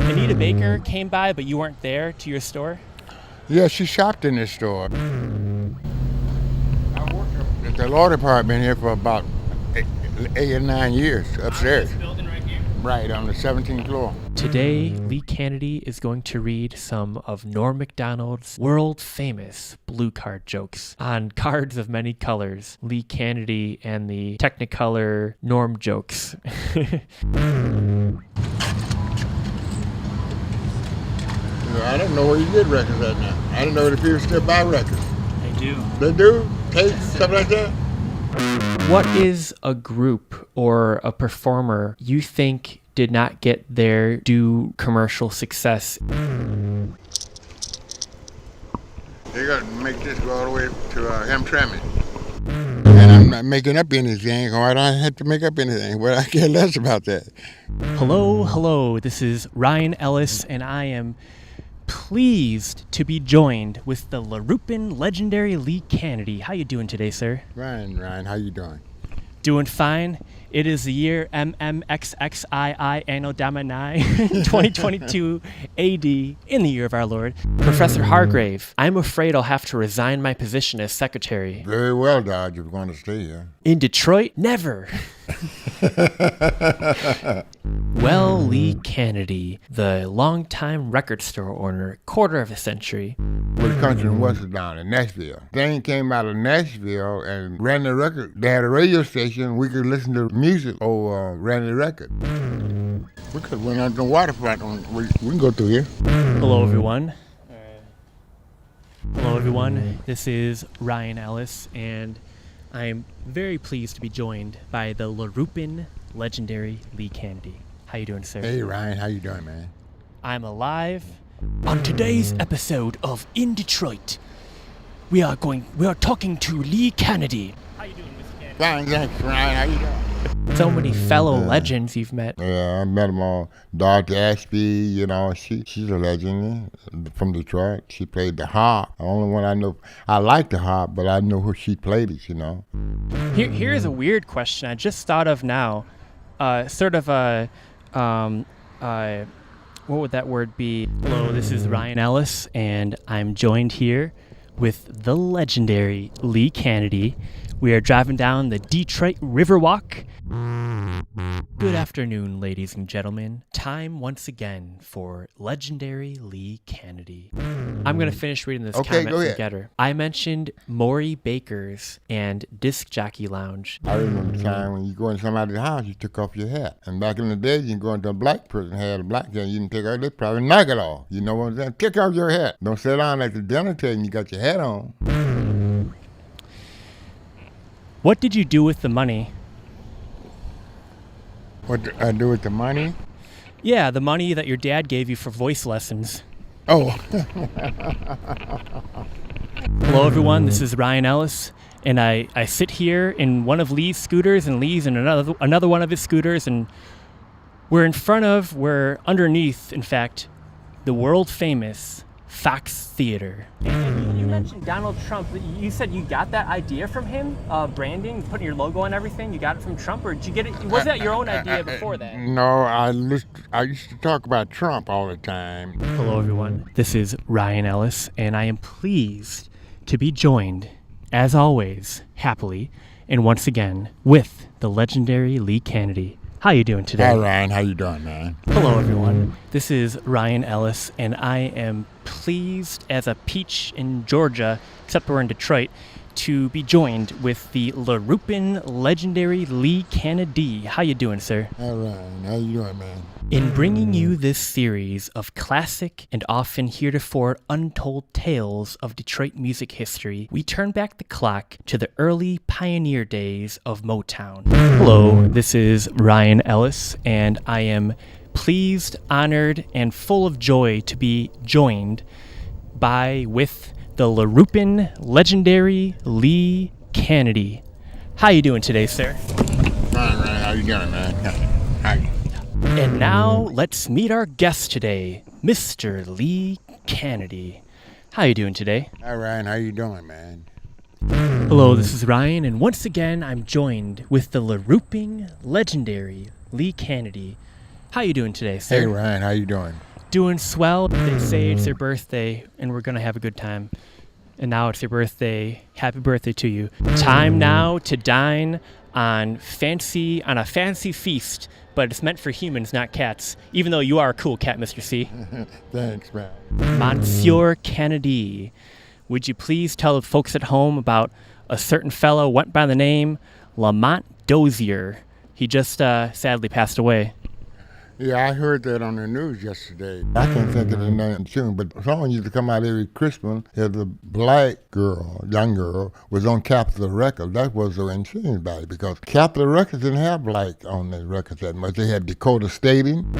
Anita Baker came by, but you weren't there to your store? Yeah, she shopped in this store. I worked at the law department here for about 8 or 9 years upstairs. This building right here? Right, on the 17th floor. Today, Lee Canady is going to read some of Norm Macdonald's world-famous blue card jokes on cards of many colors. Lee Canady and the Technicolor Norm jokes. I don't know where you get records at now. I don't know if people still buy records. They do. They do? Tapes, stuff like that? What is a group or a performer you think did not get their due commercial success? They got to make this go all the way to Hamtramck. And I'm not making up anything, or I don't have to make up anything. Well, I care less about that. Hello. This is Ryan Ellis, and I am pleased to be joined with the LaRupin Legendary Lee Canady. How you doing today, sir? Ryan, how you doing? Doing fine. It is the year MMXXII Anno Domini 2022 AD in the year of our Lord. Professor Hargrave, I'm afraid I'll have to resign my position as secretary. Very well, Dodge, if you want to stay here. In Detroit? Never. Well, Lee Canady, the longtime record store owner, quarter of a century. Well, the country was down in Nashville. Thing came out of Nashville and ran the record. They had a radio station. We could listen to music or ran the record. We could have went on the waterfront. We can go through here. Hello, everyone. Hello, everyone. This is Ryan Ellis, and I am very pleased to be joined by the LaRupin Legendary Lee Canady. How you doing, sir? Hey, Ryan. How you doing, man? I'm alive. On today's episode of In Detroit, we are talking to Lee Canady. How you doing, Mr. Canady? Fine, thanks, Ryan. How you doing? So many fellow legends you've met. Yeah, I met them all. Dorothy Ashby, you know, she's a legend from Detroit. She played the harp. The only one I know. I like the harp, but I know who she played it, you know. Here's a weird question I just thought of now. What would that word be? Hello, this is Ryan Ellis, and I'm joined here with the legendary Lee Canady. We are driving down the Detroit Riverwalk. Good afternoon, ladies and gentlemen. Time once again for legendary Lee Canady. I'm going to finish reading this comment from Getter. I mentioned Maury Baker's and Disc Jockey Lounge. I remember the time when you go in somebody's house, you took off your hat. And back in the day, you can go into a black person, had a black hat, you can take off, they probably knock it off. You know what I'm saying? Take off your hat. Don't sit down at the dinner table and you got your hat on. What did you do with the money? What did I do with the money? Yeah, the money that your dad gave you for voice lessons. Oh. Hello, everyone. This is Ryan Ellis, and I sit here in one of Lee's scooters, and Lee's in another one of his scooters, and we're underneath, in fact, the world-famous Fox Theater. And you mentioned Donald Trump. You said you got that idea from him, branding, putting your logo on everything. You got it from Trump, or did you get it? Was that your own idea before that? No, I used to talk about Trump all the time. Hello, everyone. This is Ryan Ellis, and I am pleased to be joined, as always, happily, and once again, with the legendary Lee Canady. How you doing today? Hi, Ryan. How you doing, man? Hello, everyone. This is Ryan Ellis, and I am pleased as a peach in Georgia, except we're in Detroit, to be joined with the LaRupin Legendary Lee Canady. How you doing, sir? Hi, Ryan. How you doing, man? In bringing you this series of classic and often heretofore untold tales of Detroit music history, we turn back the clock to the early pioneer days of Motown. Hello, this is Ryan Ellis, and I am pleased, honored, and full of joy to be joined with the LaRupin Legendary Lee Canady. How you doing today, sir? Ryan, how you doing, man? Hi. And now, let's meet our guest today, Mr. Lee Canady. How you doing today? Hi, Ryan. How you doing, man? Hello, this is Ryan, and once again, I'm joined with the LaRupin Legendary Lee Canady. How you doing today, sir? Hey, Ryan. How you doing? Doing swell. They say it's your birthday, and we're going to have a good time. And now it's your birthday. Happy birthday to you. Time now to dine on a fancy feast, but it's meant for humans, not cats, even though you are a cool cat, Mr. C. Thanks, man. Monsieur Canady, would you please tell the folks at home about a certain fellow went by the name Lamont Dozier? He just sadly passed away. Yeah, I heard that on the news yesterday. I can't think of the name soon, but someone used to come out every Christmas. The black girl, young girl, was on Capitol Records. That was so intriguing about it because Capitol Records didn't have black on the records that much. They had Dakota Stadium,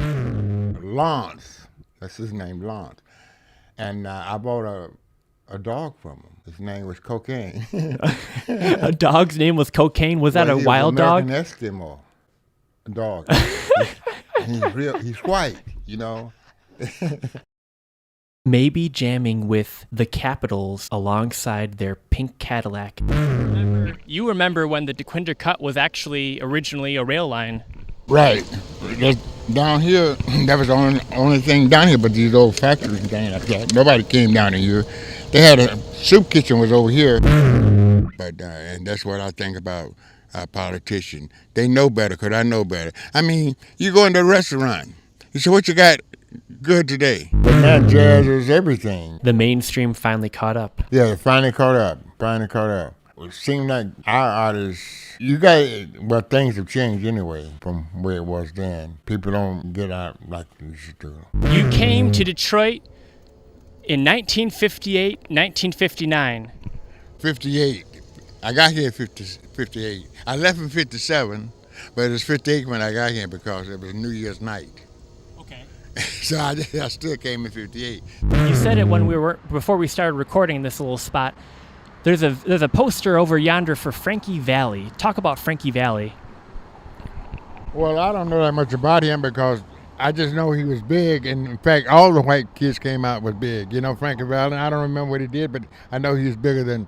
Lance, that's his name, Lance. And I bought a dog from him. His name was Cocaine. A dog's name was Cocaine? Was that a wild dog? American Eskimo dog. He's white, you know. Maybe jamming with the Capitals alongside their pink Cadillac. You remember when the DeQuinder Cut was actually originally a rail line? Right. Down here, that was the only thing down here, but these old factories and things like that. Nobody came down here. They had a soup kitchen was over here. But and that's what I think about politicians. They know better because I know better. I mean, you go into a restaurant, you say, what you got good today? But now jazz is everything. The mainstream finally caught up. Yeah, it finally caught up. It seemed like our artists, things have changed anyway from where it was then. People don't get out like they used to. You came to Detroit in 1958, 1959. 58. I got here in 58. I left in 57, but it was 58 when I got here because it was New Year's night. Okay. So I still came in 58. You said it before we started recording this little spot. There's a poster over yonder for Frankie Valli. Talk about Frankie Valli. Well, I don't know that much about him because I just know he was big, and in fact, all the white kids came out was big. You know, Frankie Valli. I don't remember what he did, but I know he was bigger than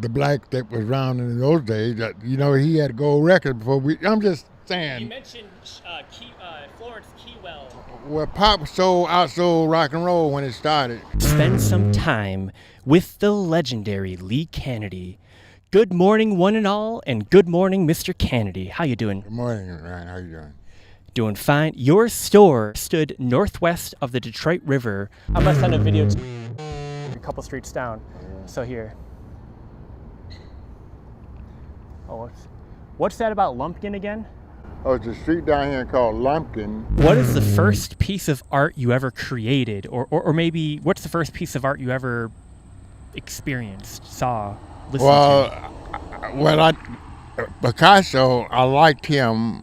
the black that was around in those days. You know, he had gold records before I'm just saying. You mentioned Florence Keywell. Well, pop outsold rock and roll when it started. Spend some time with the legendary Lee Canady. Good morning, one and all, and good morning, Mr. Canady. How you doing? Good morning, Ryan. How you doing? Doing fine. Your store stood northwest of the Detroit River. I'm gonna send a video to a couple streets down. So here. Oh, what's that about Lumpkin again? Oh, it's a street down here called Lumpkin. What is the first piece of art you ever created? Or maybe what's the first piece of art you ever experienced, saw, listened to? Picasso, I liked him,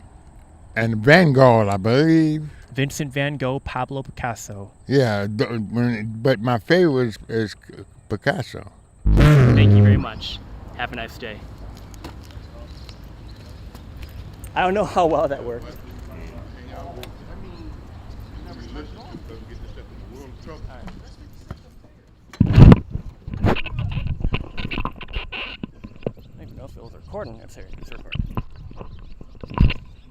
and Van Gogh, I believe. Vincent van Gogh, Pablo Picasso. Yeah, but my favorite is Picasso. Thank you very much. Have a nice day. I don't know how well that worked. I don't even know if it was recording. It's recording.